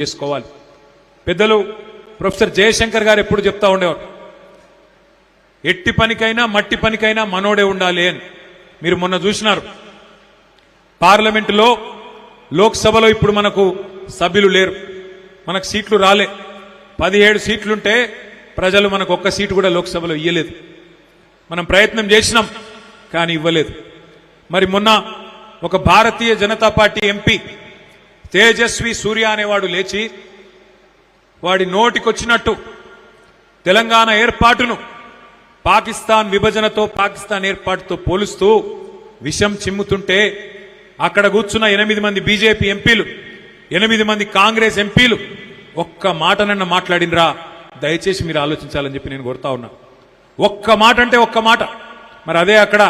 చేసుకోవాలి. పెద్దలు ప్రొఫెసర్ జయశంకర్ గారు ఎప్పుడు చెప్తా ఉండేవారు, ఎట్టి పనికైనా మట్టి పనికైనా మనోడే ఉండాలి అని. మీరు మొన్న చూసినారు పార్లమెంటులో, లోక్సభలో ఇప్పుడు మనకు సభ్యులు లేరు, మనకు సీట్లు రాలే. 17 సీట్లుంటే ప్రజలు మనకు ఒక్క సీటు కూడా లోక్సభలో ఇవ్వలేదు. మనం ప్రయత్నం చేసినాం కానీ ఇవ్వలేదు. మరి మొన్న ఒక భారతీయ జనతా పార్టీ ఎంపీ తేజస్వి సూర్య అనేవాడు లేచి వాడి నోటికొచ్చినట్టు తెలంగాణ ఏర్పాటును పాకిస్తాన్ విభజనతో, పాకిస్తాన్ ఏర్పాటుతో పోలుస్తూ విషం చిమ్ముతుంటే అక్కడ కూర్చున్న 8 మంది బీజేపీ ఎంపీలు, 8 మంది కాంగ్రెస్ ఎంపీలు ఒక్క మాటనన్న మాట్లాడినరా? దయచేసి మీరు ఆలోచించాలని చెప్పి నేను కోరుతా ఉన్నా. ఒక్క మాట అంటే ఒక్క మాట. మరి అదే అక్కడ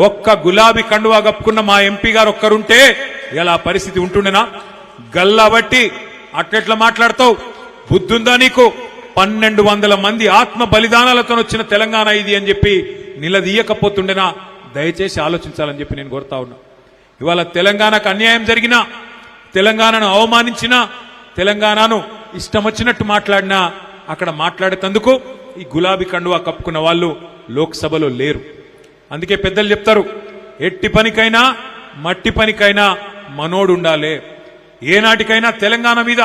ఒక్క గులాబీ కండువా కప్పుకున్న మా ఎంపీ గారు ఒక్కరుంటే ఇలా పరిస్థితి ఉంటుండేనా? గల్లాబట్టి అట్లెట్లా మాట్లాడతావు? బుద్ధుందా నీకు? 1200 మంది ఆత్మ బలిదానాలతో వచ్చిన తెలంగాణ ఇది అని చెప్పి నిలదీయకపోతుండేనా? దయచేసి ఆలోచించాలని చెప్పి నేను కోరుతా ఉన్నా. ఇవాళ తెలంగాణకు అన్యాయం జరిగినా, తెలంగాణను అవమానించినా, తెలంగాణను ఇష్టం వచ్చినట్టు మాట్లాడినా అక్కడ మాట్లాడేందుకు ఈ గులాబీ కండువా కప్పుకున్న వాళ్ళు లోక్సభలో లేరు. అందుకే పెద్దలు చెప్తారు, ఎట్టి పనికైనా మట్టి పనికైనా మనోడు ఉండాలి. ఏనాటికైనా తెలంగాణ మీద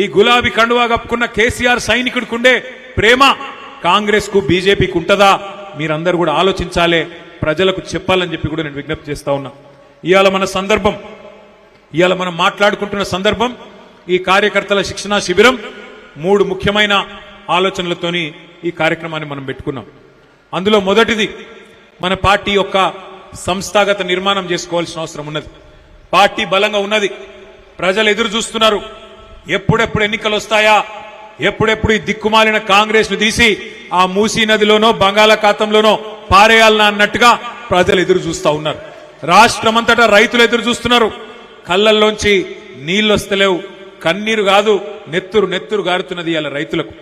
ఈ గులాబీ కండువా కప్పుకున్న కేసీఆర్ సైనికుడికి ప్రేమ కాంగ్రెస్ కు బీజేపీకి ఉంటుందా? మీరందరూ కూడా ఆలోచించాలి, ప్రజలకు చెప్పాలని చెప్పి కూడా నేను విజ్ఞప్తి చేస్తా ఉన్నా. ఇవాళ మన సందర్భం, ఇవాళ మనం మాట్లాడుకుంటున్న సందర్భం ఈ కార్యకర్తల శిక్షణా శిబిరం. 3 ముఖ్యమైన ఆలోచనలతోని ఈ కార్యక్రమాన్ని మనం పెట్టుకున్నాం. అందులో మొదటిది, మన పార్టీ యొక్క సంస్థాగత నిర్మాణం చేసుకోవాల్సిన అవసరం ఉన్నది. పార్టీ బలంగా ఉన్నది, ప్రజలు ఎదురు చూస్తున్నారు. ఎప్పుడెప్పుడు ఎన్నికలు వస్తాయా, ఎప్పుడెప్పుడు ఈ దిక్కుమాలిన కాంగ్రెస్ ను తీసి ఆ మూసీ నదిలోనో బంగాళాఖాతంలోనో పారేయాలన్నా అన్నట్టుగా ప్రజలు ఎదురు చూస్తా ఉన్నారు. రాష్ట్రమంతటా రైతులు ఎదురు చూస్తున్నారు. కళ్ళల్లోంచి నీళ్లు వస్తలేవు, కన్నీరు కాదు నెత్తురు గారుతున్నది ఇలా రైతులకు.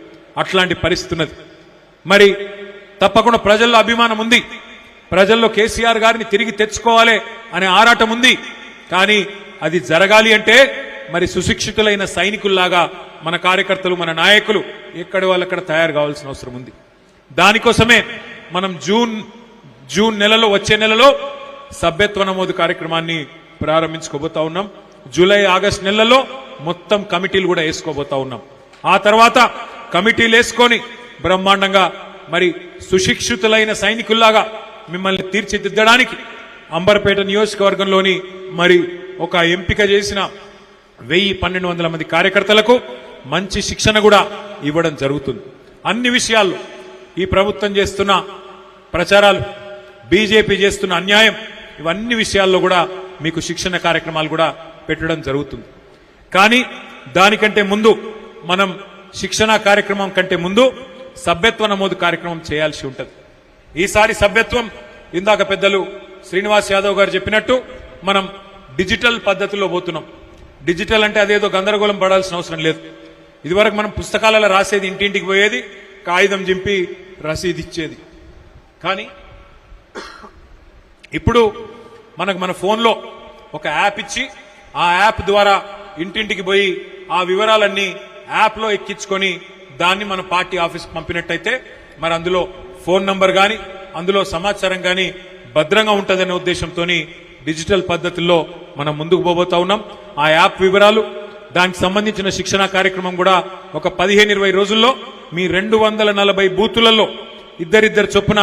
అట్లాంటి పరిస్థితి ఉన్నది. మరి తప్పకుండా ప్రజల్లో అభిమానం ఉంది, ప్రజల్లో కేసీఆర్ గారిని తిరిగి తెచ్చుకోవాలి అనే ఆరాటం ఉంది. కానీ అది జరగాలి అంటే మరి సుశిక్షితులైన సైనికుల్లాగా మన కార్యకర్తలు, మన నాయకులు ఎక్కడి వాళ్ళక్కడ తయారు కావాల్సిన అవసరం ఉంది. దానికోసమే మనం జూన్ నెలలో, వచ్చే నెలలో సభ్యత్వ నమోదు కార్యక్రమాన్ని ప్రారంభించుకోబోతా ఉన్నాం. జూలై, ఆగస్టు నెలలో మొత్తం కమిటీలు కూడా వేసుకోబోతా ఉన్నాం. ఆ తర్వాత కమిటీలు వేసుకొని బ్రహ్మాండంగా మరి సుశిక్షితులైన సైనికుల్లాగా మిమ్మల్ని తీర్చిదిద్దడానికి అంబర్పేట నియోజకవర్గంలోని మరి ఒక ఎంపిక చేసిన 1000-1200 మంది కార్యకర్తలకు మంచి శిక్షణ కూడా ఇవ్వడం జరుగుతుంది. అన్ని విషయాల్లో ఈ ప్రభుత్వం చేస్తున్న ప్రచారాలు, బీజేపీ చేస్తున్న అన్యాయం, ఇవన్నీ విషయాల్లో కూడా మీకు శిక్షణ కార్యక్రమాలు కూడా పెట్టడం జరుగుతుంది. కానీ దానికంటే ముందు మనం శిక్షణ కార్యక్రమం కంటే ముందు సభ్యత్వ నమోదు కార్యక్రమం చేయాల్సి ఉంటుంది. ఈసారి సభ్యత్వం ఇందాక పెద్దలు శ్రీనివాస్ యాదవ్ గారు చెప్పినట్టు మనం డిజిటల్ పద్ధతిలో పోతున్నాం. డిజిటల్ అంటే అదేదో గందరగోళం పడాల్సిన అవసరం లేదు. ఇదివరకు మనం పుస్తకాలలో రాసేది, ఇంటింటికి పోయేది, కాగితం చింపి రసీదు ఇచ్చేది. కానీ ఇప్పుడు మనకు మన ఫోన్లో ఒక యాప్ ఇచ్చి ఆ యాప్ ద్వారా ఇంటింటికి పోయి ఆ వివరాలన్నీ యాప్లో ఎక్కించుకొని దాన్ని మన పార్టీ ఆఫీస్కి పంపినట్టయితే మరి అందులో ఫోన్ నంబర్ కానీ అందులో సమాచారం కానీ భద్రంగా ఉంటుందనే ఉద్దేశంతో డిజిటల్ పద్ధతుల్లో మనం ముందుకు పోబోతా ఉన్నాం. ఆ యాప్ వివరాలు, దానికి సంబంధించిన శిక్షణ కార్యక్రమం కూడా ఒక 15-20 రోజుల్లో మీ 240 బూతులలో ఇద్దరిద్దరు చొప్పున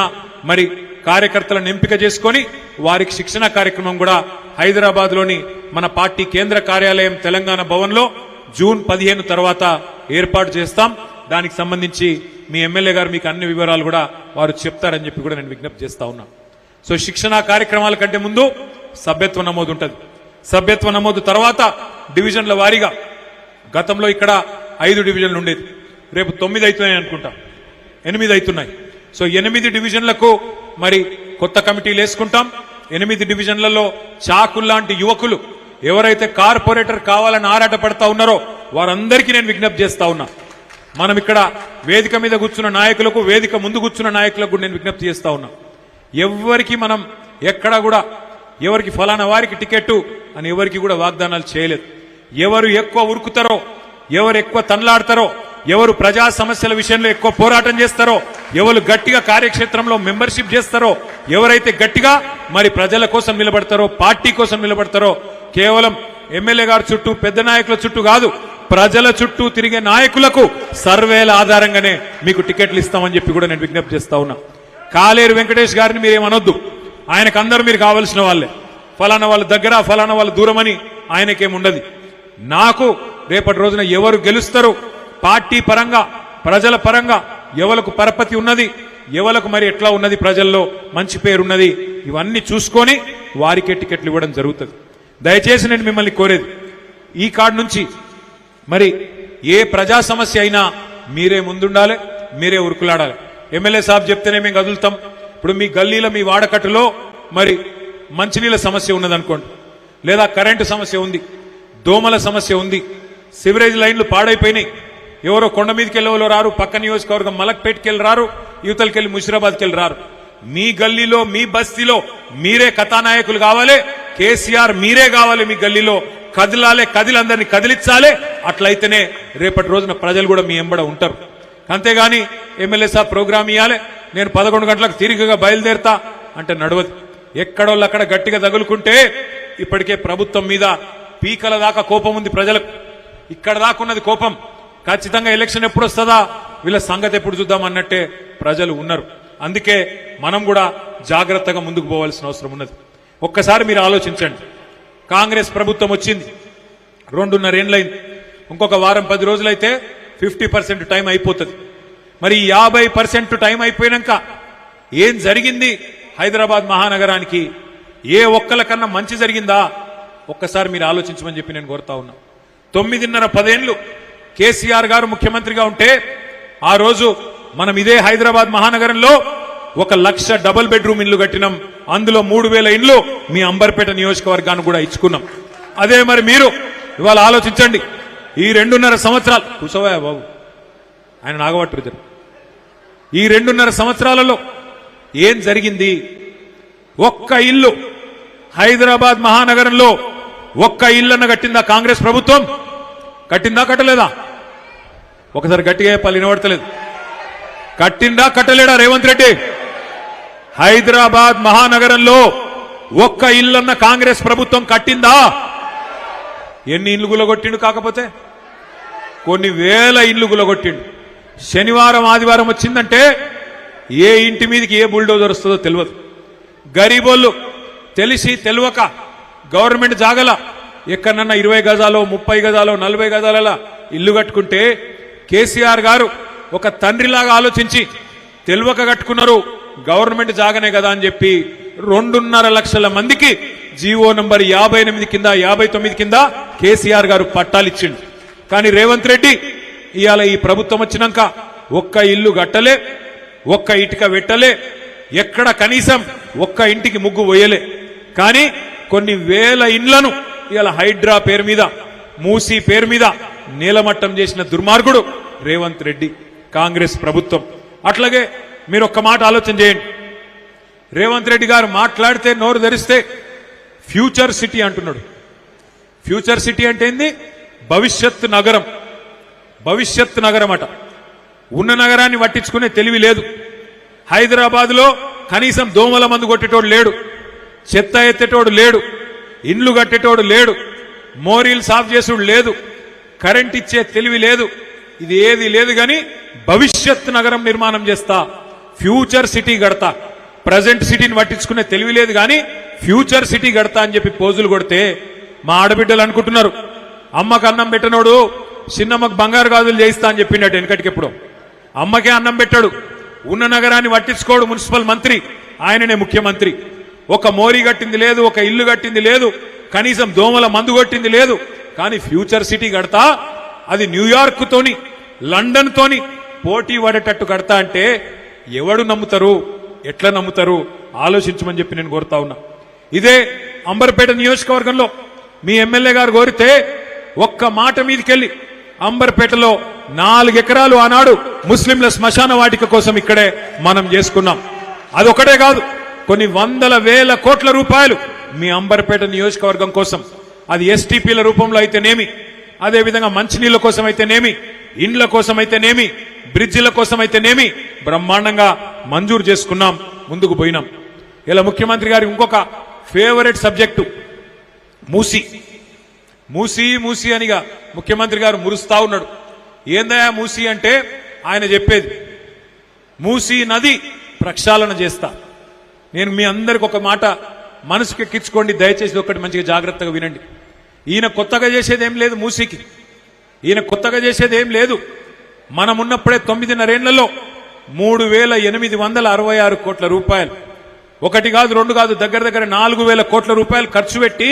మరి కార్యకర్తలను ఎంపిక చేసుకొని వారికి శిక్షణ కార్యక్రమం కూడా హైదరాబాద్ లోని మన పార్టీ కేంద్ర కార్యాలయం తెలంగాణ భవన్ లో జూన్ 15 తర్వాత ఏర్పాటు చేస్తాం. దానికి సంబంధించి మీ ఎమ్మెల్యే గారు మీకు అన్ని వివరాలు కూడా వారు చెప్తారని చెప్పి కూడా నేను విజ్ఞప్తి చేస్తా ఉన్నా. సో శిక్షణ కార్యక్రమాల కంటే ముందు సభ్యత్వ నమోదు ఉంటుంది. సభ్యత్వ నమోదు తర్వాత డివిజన్ల వారీగా, గతంలో ఇక్కడ 5 డివిజన్లు ఉండేది, రేపు 9 అవుతున్నాయి అనుకుంటా, 8 అవుతున్నాయి. సో 8 డివిజన్లకు మరి కొత్త కమిటీలు వేసుకుంటాం. 8 డివిజన్లలో చాకుల్లాంటి యువకులు ఎవరైతే కార్పొరేటర్ కావాలని ఆరాట పడతా ఉన్నారో వారందరికీ నేను విజ్ఞప్తి చేస్తా ఉన్నా. మనం ఇక్కడ వేదిక మీద కూర్చున్న నాయకులకు, వేదిక ముందు కూర్చున్న నాయకులకు నేను విజ్ఞప్తి చేస్తా ఉన్నా. ఎవరికి మనం ఎక్కడా కూడా ఎవరికి ఫలానా వారికి టికెట్ అని ఎవరికి కూడా వాగ్దానాలు చేయలేదు. ఎవరు ఎక్కువ ఉరుకుతారో ఎవరు ఎక్కువ తన్లాడతారో, ఎవరు ప్రజా సమస్యల విషయంలో ఎక్కువ పోరాటం చేస్తారో, ఎవరు గట్టిగా కార్యక్షేత్రంలో మెంబర్షిప్ చేస్తారో, ఎవరైతే గట్టిగా మరి ప్రజల కోసం నిలబడతారో, పార్టీ కోసం నిలబడతారో, కేవలం ఎమ్మెల్యే గారి చుట్టూ పెద్ద నాయకుల చుట్టూ కాదు, ప్రజల చుట్టూ తిరిగే నాయకులకు సర్వేల ఆధారంగానే మీకు టికెట్లు ఇస్తామని చెప్పి కూడా నేను విజ్ఞప్తి చేస్తా ఉన్నా. కాలేరు వెంకటేష్ గారిని మీరేమనొద్దు, ఆయనకు అందరూ మీరు కావలసిన వాళ్ళే. ఫలానా వాళ్ళ దగ్గర, ఫలానా వాళ్ళ దూరమని ఆయనకేముండదు. నాకు రేపటి రోజున ఎవరు గెలుస్తారు, పార్టీ పరంగా ప్రజల పరంగా ఎవలకు పరపతి ఉన్నది, ఎవలకు మరి ఎట్లా ఉన్నది, ప్రజల్లో మంచి పేరున్నది, ఇవన్నీ చూసుకొని వారికే టికెట్లు ఇవ్వడం జరుగుతుంది. దయచేసి నేను మిమ్మల్ని కోరేది, ఈ కార్డు నుంచి మరి ఏ ప్రజా సమస్య అయినా మీరే ముందుండాలి, మీరే ఉరుకులాడాలి. ఎమ్మెల్యే సాబ్ చెప్తేనే మేము కదులుతాం. ఇప్పుడు మీ గల్లీలో మీ వాడకట్టులో మరి మంచినీళ్ళ సమస్య ఉన్నదనుకోండి, లేదా కరెంటు సమస్య ఉంది, దోమల సమస్య ఉంది, సివరేజ్ లైన్లు పాడైపోయినాయి, ఎవరో కొండ మీదకి వెళ్ళేవాళ్ళు రారు, పక్క నియోజకవర్గం మలక్పేట్కి వెళ్ళి రారు, యువతలకి వెళ్ళి ముషిరాబాద్కి వెళ్ళి రారు. మీ గల్లీలో మీ బస్తీలో మీరే కథానాయకులు కావాలి, కేసీఆర్ మీరే కావాలి, మీ గల్లీలో కదిలాలే, కదిలందరినీ కదిలించాలే. అట్లయితేనే రేపటి రోజున ప్రజలు కూడా మీ ఎంబడ ఉంటారు. అంతేగాని ఎమ్మెల్యే సాబ్ ప్రోగ్రామ్ ఇవ్వాలి, నేను 11 గంటలకు తిరిగిగా బయలుదేరతా అంటే నడవదు. ఎక్కడోళ్ళు అక్కడ గట్టిగా తగులుకుంటే ఇప్పటికే ప్రభుత్వం మీద పీకల దాకా కోపం ఉంది ప్రజలకు. ఇక్కడ దాకున్నది కోపం. ఖచ్చితంగా ఎలక్షన్ ఎప్పుడు వస్తుందా, వీళ్ళ సంగతి ఎప్పుడు చూద్దాం అన్నట్టే ప్రజలు ఉన్నారు. అందుకే మనం కూడా జాగ్రత్తగా ముందుకు పోవాల్సిన అవసరం ఉన్నది. ఒక్కసారి మీరు ఆలోచించండి, కాంగ్రెస్ ప్రభుత్వం వచ్చింది 2.5 ఏళ్లైంది. ఇంకొక వారం 10 రోజులైతే 50% టైం అయిపోతుంది. మరి 50% టైం అయిపోయినాక ఏం జరిగింది హైదరాబాద్ మహానగరానికి? ఏ ఒక్కలకన్నా మంచి జరిగిందా? ఒక్కసారి మీరు ఆలోచించమని చెప్పి నేను కోరుతా ఉన్నా. 9.5-10 ఏళ్లు కేసీఆర్ గారు ముఖ్యమంత్రిగా ఉంటే ఆ రోజు మనం ఇదే హైదరాబాద్ మహానగరంలో 1,00,000 డబుల్ బెడ్రూమ్ ఇళ్లు కట్టినాం. అందులో 3,000 ఇండ్లు మీ అంబర్పేట నియోజకవర్గాన్ని కూడా ఇచ్చుకున్నాం. అదే మరి మీరు ఇవాళ ఆలోచించండి, ఈ 2.5 సంవత్సరాలు కూసోవా బాబు, ఆయన నాగవట్టు, ఈ 2.5 సంవత్సరాలలో ఏం జరిగింది? ఒక్క ఇల్లు హైదరాబాద్ మహానగరంలో ఒక్క ఇల్లన్న కట్టిందా కాంగ్రెస్ ప్రభుత్వం? కట్టిందా కట్టలేదా? ఒకసారి గట్టిగా చెప్పాలి, వినబడతలేదు. కట్టిందా కట్టలేడా రేవంత్ రెడ్డి? హైదరాబాద్ మహానగరంలో ఒక్క ఇల్లన్న కాంగ్రెస్ ప్రభుత్వం కట్టిందా? ఎన్ని ఇల్లు గులగొట్టిండు? కాకపోతే కొన్ని వేల ఇల్లు గులగొట్టిండు. శనివారం ఆదివారం వచ్చిందంటే ఏ ఇంటి మీదకి ఏ బుల్డోజర్ వస్తుందో తెలియదు. గరీబోళ్ళు తెలిసి తెలియక గవర్నమెంట్ జాగల ఎక్కడన్నా 20 గజాలో 30 గజాలో 40 గజాల ఇల్లు కట్టుకుంటే కేసీఆర్ గారు ఒక తండ్రిలాగా ఆలోచించి తెలియక కట్టుకున్నారు, గవర్నమెంట్ జాగనే కదా అని చెప్పి 2.5 లక్షల మందికి జీవో నంబర్ 58 కింద 59 కింద కేసీఆర్ గారు పట్టాలిచ్చిండు. కానీ రేవంత్ రెడ్డి ఇవాళ ఈ ప్రభుత్వం వచ్చినాక ఒక్క ఇల్లు కట్టలే, ఒక్క ఇటుక పెట్టలే, ఎక్కడ కనీసం ఒక్క ఇంటికి ముగ్గు పోయలే. కానీ కొన్ని వేల ఇండ్లను ఇవాళ హైడ్రా పేరు మీద, మూసీ పేరు మీద నీలమట్టం చేసిన దుర్మార్గుడు రేవంత్ రెడ్డి, కాంగ్రెస్ ప్రభుత్వం. అట్లాగే మీరు ఒక్క మాట ఆలోచన చేయండి, రేవంత్ రెడ్డి గారు మాట్లాడితే నోరు ధరిస్తే ఫ్యూచర్ సిటీ అంటున్నాడు. ఫ్యూచర్ సిటీ అంటే ఏంది? భవిష్యత్ నగరం. భవిష్యత్ నగరం అట. ఉన్న నగరాన్ని పట్టించుకునే తెలివి లేదు. హైదరాబాద్ లో కనీసం దోమల మందు కొట్టేటోడు లేడు, చెత్త ఎత్తేటోడు లేడు, ఇండ్లు కట్టేటోడు లేడు, మోరీలు సాఫ్ చేసుడు లేదు, కరెంట్ ఇచ్చే తెలివి లేదు. ఇది ఏది లేదు గాని భవిష్యత్ నగరం నిర్మాణం చేస్తా, ఫ్యూచర్ సిటీ గడతా. ప్రజెంట్ సిటీని పట్టించుకునే తెలివి లేదు గాని ఫ్యూచర్ సిటీ గడతా అని చెప్పి పోజులు కొడితే మా ఆడబిడ్డలు అనుకుంటున్నారు అమ్మకు అన్నం పెట్టనోడు చిన్నమ్మకు బంగారు గాజులు చేయిస్తా అని చెప్పిండట. వెనకటికెప్పుడు అమ్మకే అన్నం పెట్టాడు, ఉన్న నగరాన్ని పట్టించుకోడు మున్సిపల్ మంత్రి, ఆయననే ముఖ్యమంత్రి. ఒక మోరీ కట్టింది లేదు, ఒక ఇల్లు కట్టింది లేదు, కనీసం దోమల మందు కొట్టింది లేదు. కానీ ఫ్యూచర్ సిటీ కడతా, అది న్యూయార్క్ తోని లండన్ తోని పోటీ పడేటట్టు కడతా అంటే ఎవడు నమ్ముతారు? ఎట్లా నమ్ముతారు? ఆలోచించమని చెప్పి నేను కోరుతా ఉన్నా. ఇదే అంబర్పేట నియోజకవర్గంలో మీ ఎమ్మెల్యే గారు కోరితే ఒక్క మాట మీదకెళ్లి అంబర్పేటలో 4 ఎకరాలు ఆనాడు ముస్లింల శ్మశాన వాటిక కోసం ఇక్కడే మనం చేసుకున్నాం. అదొకటే కాదు, కొన్ని వందల వేల కోట్ల రూపాయలు మీ అంబర్పేట నియోజకవర్గం కోసం, అది ఎస్టీపీల రూపంలో అయితేనేమి, అదేవిధంగా మంచినీళ్ళ కోసం అయితేనేమి, ఇండ్ల కోసం అయితేనేమి, బ్రిడ్జిల కోసం అయితేనేమి బ్రహ్మాండంగా మంజూరు చేసుకున్నాం, ముందుకు పోయినాం. ఇలా ముఖ్యమంత్రి గారి ఇంకొక ఫేవరెట్ సబ్జెక్టు మూసి. మూసి మూసి అనిగా ముఖ్యమంత్రి గారు మురుస్తా ఉన్నాడు. ఏందయా మూసి అంటే ఆయన చెప్పేది, మూసి నది ప్రక్షాళన చేస్తా. నేను మీ అందరికి ఒక మాట మనసుకు ఎక్కించుకోండి, దయచేసి ఒకటి మంచిగా జాగ్రత్తగా వినండి. ఈయన కొత్తగా చేసేది ఏం లేదు, మూసీకి ఈయన కొత్తగా చేసేది ఏం లేదు. మనమున్నప్పుడే 9.5 ఏళ్లలో 3,866 కోట్ల రూపాయలు, ఒకటి కాదు రెండు కాదు, దగ్గర దగ్గర 4,000 కోట్ల రూపాయలు ఖర్చు పెట్టి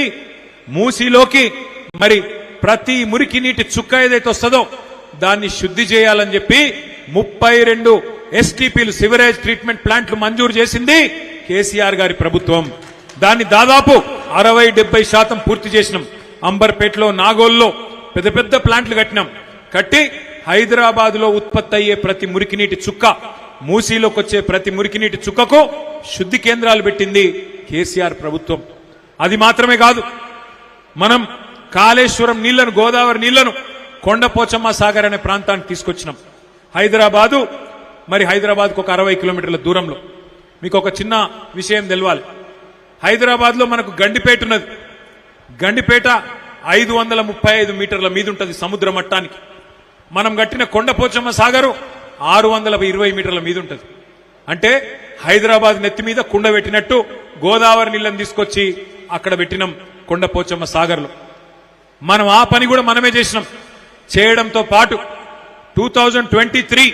మూసీలోకి మరి ప్రతి మురికి నీటి చుక్క ఏదైతే వస్తుందో దాన్ని శుద్ధి చేయాలని చెప్పి 32 ఎస్టీపీలు సివరేజ్ ట్రీట్మెంట్ ప్లాంట్లు మంజూరు చేసింది కేసీఆర్ గారి ప్రభుత్వం. దాన్ని దాదాపు 60-70% పూర్తి చేసినాం. అంబర్పేటలో, నాగోల్లో పెద్ద పెద్ద ప్లాంట్లు కట్టి హైదరాబాద్ లో ఉత్పత్తి అయ్యే ప్రతి మురికి నీటి చుక్క, మూసీలోకి వచ్చే ప్రతి మురికి నీటి చుక్కకు శుద్ధి కేంద్రాలు పెట్టింది కేసీఆర్ ప్రభుత్వం. అది మాత్రమే కాదు, మనం కాళేశ్వరం నీళ్లను, గోదావరి నీళ్లను కొండపోచమ్మ సాగర్ అనే ప్రాంతానికి తీసుకొచ్చినాం. హైదరాబాద్కు ఒక 60 కిలోమీటర్ల దూరంలో. మీకు ఒక చిన్న విషయం తెలవాలి. హైదరాబాద్ లో మనకు గండిపేట ఉన్నది. గండిపేట 535 మీటర్ల మీద ఉంటుంది సముద్ర మట్టానికి. మనం కట్టిన కొండపోచమ్మ సాగరు 620 మీటర్ల మీద ఉంటుంది. అంటే హైదరాబాద్ నెత్తి మీద కుండ పెట్టినట్టు గోదావరి నీళ్లను తీసుకొచ్చి అక్కడ పెట్టినాం కొండపోచమ్మ సాగర్లో. మనం ఆ పని కూడా మనమే చేసినాం. చేయడంతో పాటు 2023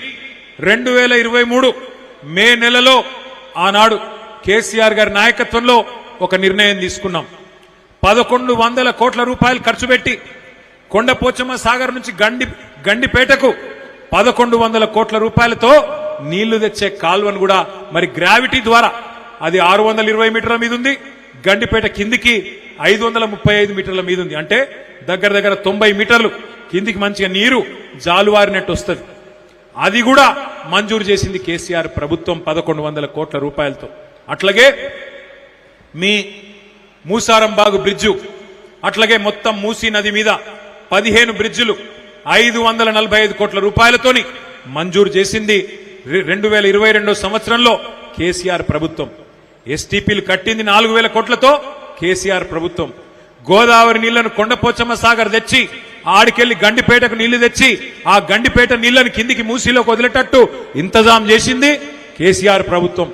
మే నెలలో ఆనాడు కేసీఆర్ గారి నాయకత్వంలో ఒక నిర్ణయం తీసుకున్నాం. 1,100 కోట్ల రూపాయలు ఖర్చు పెట్టి కొండపోచమ్మ సాగర్ నుంచి గండిపేటకు 1,100 కోట్ల రూపాయలతో నీళ్లు తెచ్చే కాల్వను కూడా మరి గ్రావిటీ ద్వారా, అది 620 మీటర్ల మీద ఉంది, గండిపేట కిందికి 535 మీటర్ల మీద ఉంది. అంటే దగ్గర దగ్గర 90 మీటర్లు కిందికి మంచిగా నీరు జాలువారినట్టు వస్తుంది. అది కూడా మంజూరు చేసింది కేసీఆర్ ప్రభుత్వం 1,100 కోట్ల రూపాయలతో. అట్లాగే మీ మూసారంబాగు బ్రిడ్జు, అట్లాగే మొత్తం మూసీ నది మీద 15 బ్రిడ్జులు 545 కోట్ల రూపాయలతోని మంజూరు చేసింది 2022 సంవత్సరంలో కేసీఆర్ ప్రభుత్వం. ఎస్టీపీలు కట్టింది 4,000 కోట్లతో కేసీఆర్ ప్రభుత్వం. గోదావరి నీళ్లను కొండపోచమ్మ సాగర్ తెచ్చి ఆడికెళ్లి గండిపేటకు నీళ్లు తెచ్చి ఆ గండిపేట నీళ్లను కిందికి మూసీలోకి వదిలేటట్టు ఇంతజాం చేసింది కేసీఆర్ ప్రభుత్వం.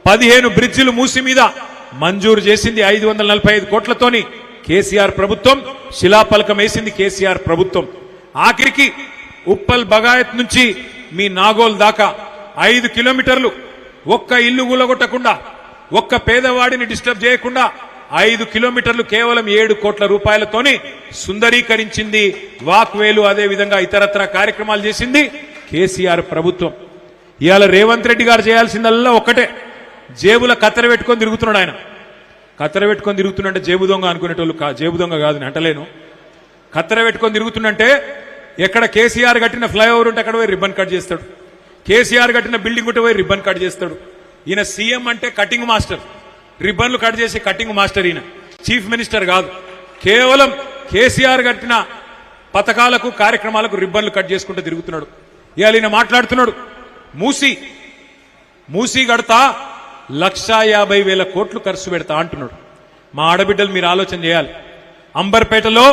15 బ్రిడ్జిలు మూసీ మీద మంజూరు చేసింది 545 కోట్లతోని కేసీఆర్ ప్రభుత్వం. శిలాఫలకం వేసింది కేసీఆర్ ప్రభుత్వం. ఆఖరికి ఉప్పల్ బగాయత్ నుంచి మీ నాగోల్ దాకా 5 కిలోమీటర్లు ఒక్క ఇల్లు కూలగొట్టకుండా, ఒక్క పేదవాడిని డిస్టర్బ్ చేయకుండా 5 కిలోమీటర్లు కేవలం 7 కోట్ల రూపాయలతోని సుందరీకరించింది. వాక్వేలు, అదేవిధంగా ఇతరత్ర కార్యక్రమాలు చేసింది కేసీఆర్ ప్రభుత్వం. ఇవాళ రేవంత్ రెడ్డి గారు చేయాల్సిందల్లా ఒక్కటే, జేబుల కత్తెర పెట్టుకొని తిరుగుతున్నాడు. ఆయన కత్తెర పెట్టుకొని తిరుగుతుండే జేబు దొంగ అనుకునేటోళ్ళు, జేబు దొంగ కాదు నేను అంటలేను. కత్తెర పెట్టుకొని తిరుగుతుండంటే ఎక్కడ కేసీఆర్ కట్టిన ఫ్లైఓవర్ ఉంటే అక్కడ పోయి రిబ్బన్ కట్ చేస్తాడు, కేసీఆర్ కట్టిన బిల్డింగ్ ఉంటే పోయి రిబ్బన్ కట్ చేస్తాడు. ఈయన సీఎం అంటే కటింగ్ మాస్టర్, రిబ్బన్లు కట్ చేసే కటింగ్ మాస్టర్. ఈయన చీఫ్ మినిస్టర్ కాదు, కేవలం కేసీఆర్ కట్టిన పథకాలకు, కార్యక్రమాలకు రిబ్బన్లు కట్ చేసుకుంటూ తిరుగుతున్నాడు. ఇవాళ ఈయన మాట్లాడుతున్నాడు, మూసీ కడతా 1,50,000 కోట్లు ఖర్చు పెడతా అంటున్నాడు. మా ఆడబిడ్డలు మీరు ఆలోచన చేయాలి. అంబర్పేటలో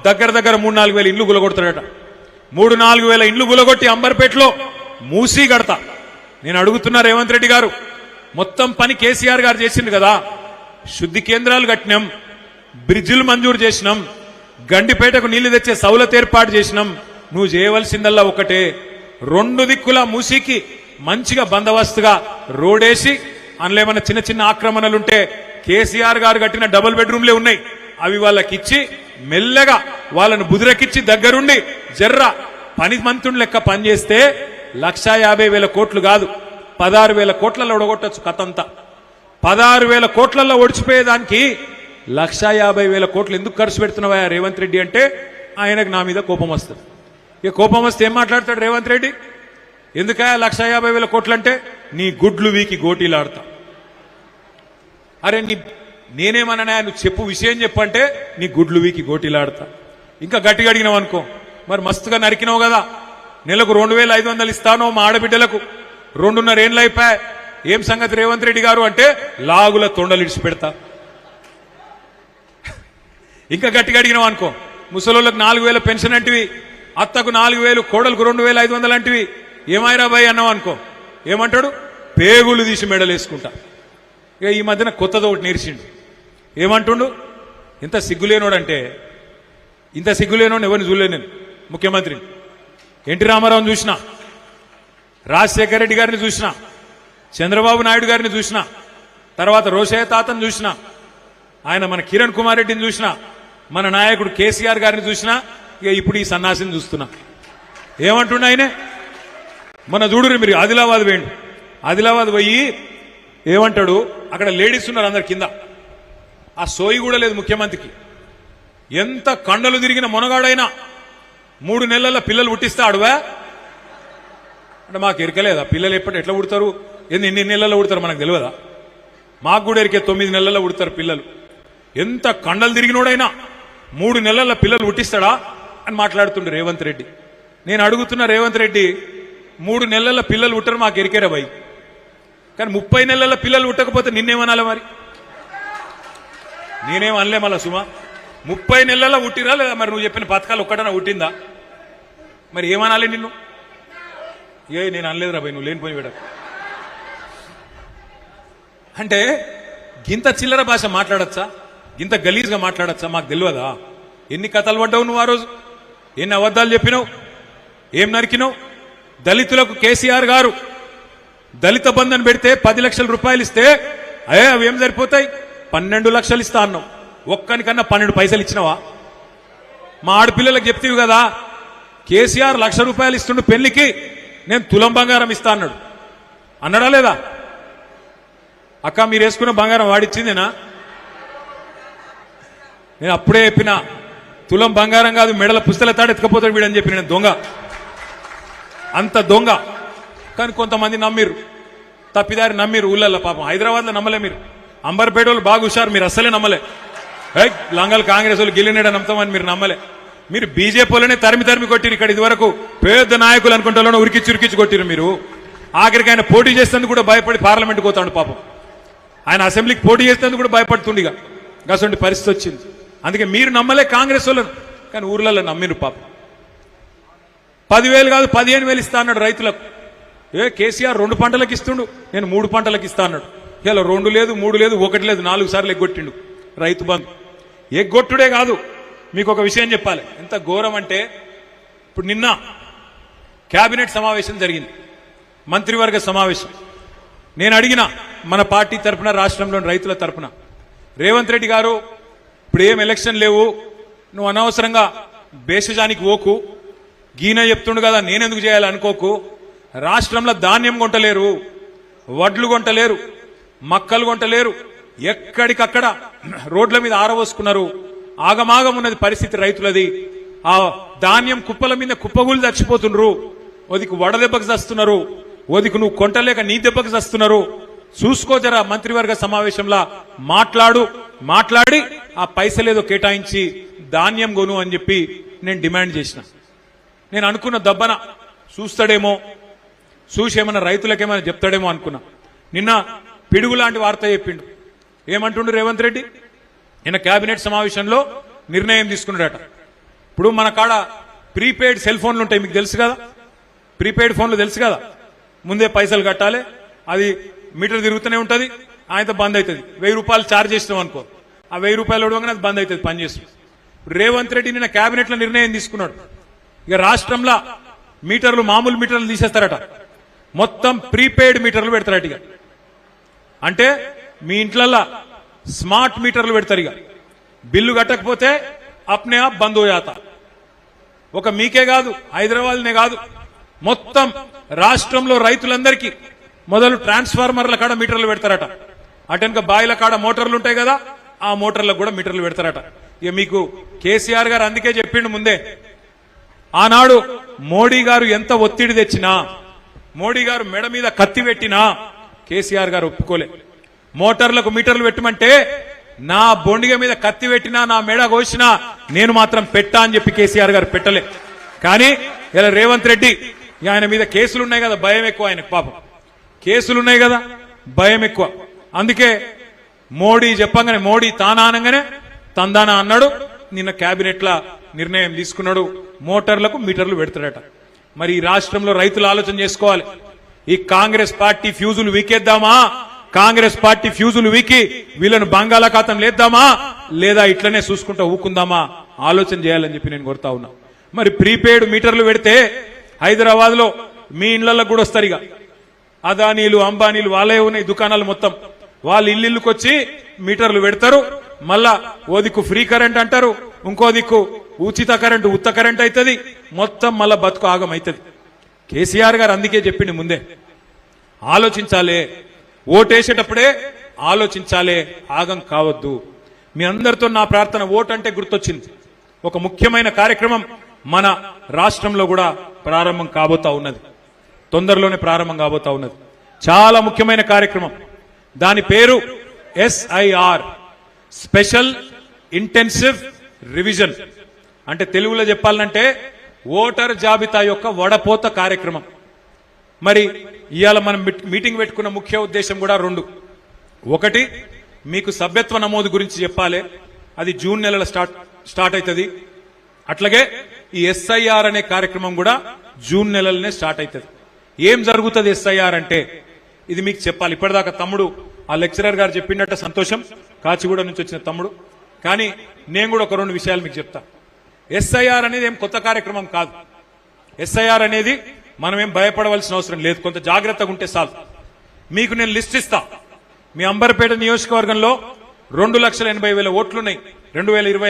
దగ్గర దగ్గర 3-4 వేల ఇండ్లు గులగొడతాడట. 3-4 వేల ఇండ్లు గులగొట్టి అంబర్పేటలో మూసీ కడతా. నేను అడుగుతున్నా రేవంత్ రెడ్డి గారు, మొత్తం పని కేసీఆర్ గారు చేసిండు కదా. శుద్ధి కేంద్రాలు కట్టినాం, బ్రిడ్జిలు మంజూరు చేసినాం, గండిపేటకు నీళ్లు తెచ్చే సౌలత్ ఏర్పాటు చేసినాం. నువ్వు చేయవలసిందల్లా ఒకటే, 2 దిక్కుల మూసీకి మంచిగా బందోబస్తుగా రోడేసి, అందులో ఏమన్నా చిన్న చిన్న ఆక్రమణలుంటే కేసీఆర్ గారు కట్టిన డబుల్ బెడ్రూమ్లే ఉన్నాయి, అవి వాళ్ళకి ఇచ్చి మెల్లగా వాళ్ళను బుదిరకిచ్చి దగ్గరుండి జర్ర పని మంత్రుని లెక్క పనిచేస్తే 1,50,000 కోట్లు కాదు 16,000 కోట్లలో ఒడగొట్టచ్చు కథంతా. 16,000 కోట్లలో ఒడిచిపోయేదానికి 1,50,000 కోట్లు ఎందుకు ఖర్చు పెడుతున్నావా రేవంత్ రెడ్డి అంటే ఆయనకు నా మీద కోపం వస్తుంది. ఇక కోపం వస్తే ఏం మాట్లాడతాడు రేవంత్ రెడ్డి? ఎందుకయా 1,50,000 కోట్లు అంటే నీ గుడ్లు వీకి గోటీలాడతా. అరే నేనేమన్నా నువ్వు చెప్పు, విషయం చెప్పంటే నీ గుడ్లు వీకి గోటీలాడతా. ఇంకా గట్టిగా అడిగినావు అనుకో మరి మస్తుగా నరికినావు కదా, నెలకు 2500 ఇస్తానో మా ఆడబిడ్డలకు, 2.5 ఏళ్ళు అయిపోయా, ఏం సంగతి రేవంత్ రెడ్డి గారు అంటే లాగుల తొండలు ఇడిచి పెడతా. ఇంకా గట్టిగా అడిగినావు అనుకో ముసలోళ్ళకు 4000 పెన్షన్ అంటివి, అత్తకు 4000, కోడలకు 2500 అంటివి, ఏమైరా బాయ్ అన్నావు అనుకో ఏమంటాడు, పేగులు తీసి మెడలు వేసుకుంటా. ఇక ఈ మధ్యన కొత్తది ఒకటి నేర్చిండు, ఏమంటుండు, ఇంత సిగ్గులేనోడంటే, ఇంత సిగ్గులేనోడు ఎవరిని చూడలేను నేను. ముఖ్యమంత్రిని ఎన్టీ రామారావుని చూసిన, రాజశేఖర రెడ్డి గారిని చూసిన, చంద్రబాబు నాయుడు గారిని చూసిన, తర్వాత రోషయ్య తాతను చూసిన, ఆయన మన కిరణ్ కుమార్ రెడ్డిని చూసిన, మన నాయకుడు కేసీఆర్ గారిని చూసిన, ఇక ఇప్పుడు ఈ సన్నాసిని చూస్తున్నా. ఏమంటుండ ఆయనే, మన చూడురు మీరు ఆదిలాబాద్ వేయండి, ఆదిలాబాద్ పోయి ఏమంటాడు, అక్కడ లేడీస్ ఉన్నారు అందరు కింద, ఆ సోయి కూడా లేదు ముఖ్యమంత్రికి. ఎంత కండలు తిరిగిన మొనగాడైనా 3 నెలల పిల్లలు పుట్టిస్తాడువా అంటే మాకు ఎరకలేదా, పిల్లలు ఎట్లా పుడతారు, ఎన్ని నెలల్లో పుడతారు మనకు తెలియదా, మాకు కూడా ఎరికే 9 నెలల్లో పుడతారు పిల్లలు. ఎంత కండలు తిరిగినోడైనా 3 నెలల పిల్లలు పుట్టిస్తాడా అని మాట్లాడుతుండే రేవంత్ రెడ్డి. నేను అడుగుతున్న రేవంత్ రెడ్డి, 3 నెలల పిల్లలు పుట్టరు మాకు ఎరికేరా భయ్, కానీ 30 నెలల పిల్లలు పుట్టకపోతే నిన్నేమనాలి మరి, నేనేం అనలే మళ్ళా సుమా, 30 నెలల్లో పుట్టిరా లేదా మరి నువ్వు చెప్పిన పథకాలు ఒక్కటన్నా పుట్టిందా, మరి ఏమనాలి నిన్ను, నేను అనలేదురా భయ్, నువ్వు లేనిపోయి విడ అంటే గింత చిల్లర భాష మాట్లాడచ్చా, గింత గలీజ్గా మాట్లాడచ్చా, మాకు తెలియదా. ఎన్ని కథలు పడ్డావు నువ్వు, ఆ రోజు ఎన్ని అబద్ధాలు చెప్పినావు, ఏం నరికినావు. దళితులకు కేసీఆర్ గారు దళిత బంధన్ పెడితే 10 లక్షల రూపాయలు ఇస్తే అవి ఏం సరిపోతాయి, 12 లక్షలు ఇస్తా అన్నావు, ఒక్కనికన్నా 12 పైసలు ఇచ్చినావా. మా ఆడపిల్లలకు చెప్తీవి కదా, కేసీఆర్ 1 లక్ష రూపాయలు ఇస్తుండు పెళ్లికి, నేను తులం బంగారం ఇస్తా అన్నాడు, అన్నాడా లేదా. అక్క మీరు వేసుకున్న బంగారం వాడిచ్చిందేనా, నేను అప్పుడే చెప్పిన తులం బంగారం కాదు మెడల పుస్తల తాడు ఎత్తుకపోతాడు వీడని చెప్పి, నేను దొంగ, అంత దొంగ. కానీ కొంతమంది నమ్మిరు, తప్పిదారి నమ్మిరు ఊళ్ళల్లో. పాపం హైదరాబాద్లో నమ్మలే మీరు, అంబర్పేట వాళ్ళు బాగా హుషారు, మీరు అస్సలే నమ్మలే. లంగల్ కాంగ్రెస్ వాళ్ళు గిల్లినేడ నమ్ముతామని మీరు నమ్మలే. మీరు బీజేపీ వాళ్ళనే తరిమి కొట్టిరు. ఇక్కడ ఇదివరకు పేద నాయకులు అనుకుంటే ఉరికిచ్చి కొట్టిరు మీరు. ఆఖరికి ఆయన పోటీ చేసేందుకు కూడా భయపడి పార్లమెంట్కి పోతాడు పాపం, ఆయన అసెంబ్లీకి పోటీ చేసేందుకు కూడా భయపడుతుండిగా, అటువంటి పరిస్థితి వచ్చింది. అందుకే మీరు నమ్మలే కాంగ్రెస్ వాళ్ళను, కానీ ఊర్లలో నమ్మిరు పాపం. 10,000 కాదు 15,000 ఇస్తా అన్నాడు రైతులకు. కేసీఆర్ 2 పంటలకు ఇస్తుండు, నేను 3 పంటలకు ఇస్తా అన్నాడు. ఇలా 2 లేదు 3 లేదు 1 లేదు 4 సార్లు ఎగ్గొట్టిండు రైతు బంధు. ఎగ్గొట్టుడే కాదు, మీకు ఒక విషయం చెప్పాలి, ఎంత ఘోరం అంటే, ఇప్పుడు నిన్న కేబినెట్ సమావేశం జరిగింది, మంత్రివర్గ సమావేశం. నేను అడిగిన మన పార్టీ తరఫున, రాష్ట్రంలోని రైతుల తరఫున, రేవంత్ రెడ్డి గారు ఇప్పుడు ఏం ఎలక్షన్ లేవు, నువ్వు అనవసరంగా భేషజానికి పోకు, గీన చెప్తుండు కదా నేనెందుకు చేయాలి అనుకోకు. రాష్ట్రంలో ధాన్యం కొంటలేరు, వడ్లు కొంటలేరు, మక్కలు కొంటలేరు, ఎక్కడికక్కడ రోడ్ల మీద ఆరవోసుకున్నారు. ఆగమాగం ఉన్నది పరిస్థితి రైతులది. ఆ ధాన్యం కుప్పల మీద కుప్పగూలు చచ్చిపోతున్నారు, ఓదికి వడదెబ్బకు చస్తున్నారు, ఓదికి నువ్వు కొంటలేక నీ దెబ్బకు చస్తున్నారు. చూసుకో జరా, మంత్రివర్గ సమావేశంలో మాట్లాడి ఆ పైసలేదో కేటాయించి ధాన్యం కొను అని చెప్పి నేను డిమాండ్ చేసిన. నేను అనుకున్న దబ్బన చూస్తాడేమో, చూసి ఏమన్నా రైతులకేమైనా చెప్తాడేమో అనుకున్నా. నిన్న పిడుగు లాంటి వార్త చెప్పిండు. ఏమంటుండు రేవంత్ రెడ్డి, నిన్న కేబినెట్ సమావేశంలో నిర్ణయం తీసుకున్నాడట. ఇప్పుడు మన కాడ ప్రీపెయిడ్ సెల్ ఫోన్లు ఉంటాయి, మీకు తెలుసు కదా, ప్రీపెయిడ్ ఫోన్లు తెలుసు కదా, ముందే పైసలు కట్టాలి, అది మీటర్ తిరుగుతూనే ఉంటుంది, ఆయనతో బంద్ అవుతుంది. 1000 రూపాయలు ఛార్జ్ చేసినాం అనుకో, ఆ 1000 రూపాయలు ఇవ్వగానే అది బంద్ అవుతుంది పనిచేస్తుంది. రేవంత్ రెడ్డి నిన్న కేబినెట్ లో నిర్ణయం తీసుకున్నాడు, ఇక రాష్ట్రంలో మీటర్లు, మామూలు మీటర్లు తీసేస్తారట, మొత్తం ప్రీపెయిడ్ మీటర్లు పెడతారట. ఇక అంటే మీ ఇంట్లల్లో స్మార్ట్ మీటర్లు పెడతారు. ఇక బిల్లు కట్టకపోతే అప్నే ఆప్ బంద్ హోయాతా. ఒక మీకే కాదు, హైదరాబాద్నే కాదు, మొత్తం రాష్ట్రంలో రైతులందరికీ మొదలు ట్రాన్స్ఫార్మర్ల కాడ మీటర్లు పెడతారట, అటెనక బాయిల కాడ మోటార్లు ఉంటాయి కదా, ఆ మోటార్లకు కూడా మీటర్లు పెడతారట. ఇక మీకు కేసీఆర్ గారు అందుకే చెప్పిండు ముందే, ఆనాడు మోడీ గారు ఎంత ఒత్తిడి తెచ్చినా, మోడీ గారు మెడ మీద కత్తి పెట్టినా కేసీఆర్ గారు ఒప్పుకోలే. మోటార్లకు మీటర్లు పెట్టమంటే నా బొండిగ మీద కత్తి పెట్టినా నా మెడ కోసినా నేను మాత్రం పెట్టా అని చెప్పి కేసీఆర్ గారు పెట్టలే. కానీ ఇలా రేవంత్ రెడ్డి ఆయన మీద కేసులున్నాయి కదా, భయం ఎక్కువ ఆయనకు. పాపం కేసులున్నాయి కదా, భయం ఎక్కువ. అందుకే మోడీ చెప్పంగానే, మోడీ తానానంగానే తందానా అన్నాడు. నిన్న కేబినెట్ లా నిర్ణయం తీసుకున్నాడు, మోటార్లకు మీటర్లు పెడతాడట. మరి ఈ రాష్ట్రంలో రైతులు ఆలోచన చేసుకోవాలి. ఈ కాంగ్రెస్ పార్టీ ఫ్యూజులు వీకేద్దామా, కాంగ్రెస్ పార్టీ ఫ్యూజులు వీకి వీళ్ళను బంగాళాఖాతం లేద్దామా, లేదా ఇట్లనే చూసుకుంటా ఊకుందామా, ఆలోచన చేయాలని చెప్పి నేను కోరుతా ఉన్నా. మరి ప్రీపెయిడ్ మీటర్లు పెడితే హైదరాబాద్ లో మీ ఇళ్లలో కూడా వస్తారు. ఇక అదానీలు అంబానీలు వాళ్ళే ఉన్నాయి దుకాణాలు మొత్తం, వాళ్ళు ఇల్లుకి వచ్చి మీటర్లు పెడతారు. మళ్ళా ఓ దిక్కు ఫ్రీ కరెంట్ అంటారు, ఇంకో దిక్కు ఉచిత కరెంటు ఉత్త కరెంట్ అవుతుంది. మొత్తం మళ్ళా బతుకు ఆగం అవుతుంది. కేసీఆర్ గారు అందుకే చెప్పింది ముందే, ఆలోచించాలే, ఓటేసేటప్పుడే ఆలోచించాలే, ఆగం కావద్దు. మీ అందరితో నా ప్రార్థన, ఓటు అంటే గుర్తొచ్చింది. ఒక ముఖ్యమైన కార్యక్రమం మన రాష్ట్రంలో కూడా ప్రారంభం కాబోతా ఉన్నది, తొందరలోనే ప్రారంభం కాబోతా ఉన్నది. చాలా ముఖ్యమైన కార్యక్రమం. దాని పేరు SIR, స్పెషల్ ఇంటెన్సివ్ రివిజన్. అంటే తెలుగులో చెప్పాలంటే ఓటర్ జాబితా యొక్క వడపోత కార్యక్రమం. మరి ఇవాళ మనం మీటింగ్ పెట్టుకున్న ముఖ్య ఉద్దేశం కూడా రెండు. ఒకటి, మీకు సభ్యత్వ నమోదు గురించి చెప్పాలి, అది జూన్ నెలలో స్టార్ట్ అవుతుంది. అట్లాగే ఈ SIR అనే కార్యక్రమం కూడా జూన్ నెలలోనే స్టార్ట్ అవుతుంది. ఏం జరుగుతుంది SIR అంటే ఇది మీకు చెప్పాలి. ఇప్పటిదాకా తమ్ముడు ఆ లెక్చరర్ గారు చెప్పినట్టు సంతోషం, కాచిగూడ నుంచి వచ్చిన తమ్ముడు. కానీ నేను కూడా ఒక రెండు విషయాలు మీకు చెప్తా. SIR అనేది ఏం కొత్త కార్యక్రమం కాదు. SIR అనేది మనం ఏం భయపడవలసిన అవసరం లేదు, కొంత జాగ్రత్తగా ఉంటే చాలు. మీకు నేను లిస్ట్ ఇస్తా. మీ అంబర్పేట నియోజకవర్గంలో 2,80,000 ఓట్లున్నాయి 2025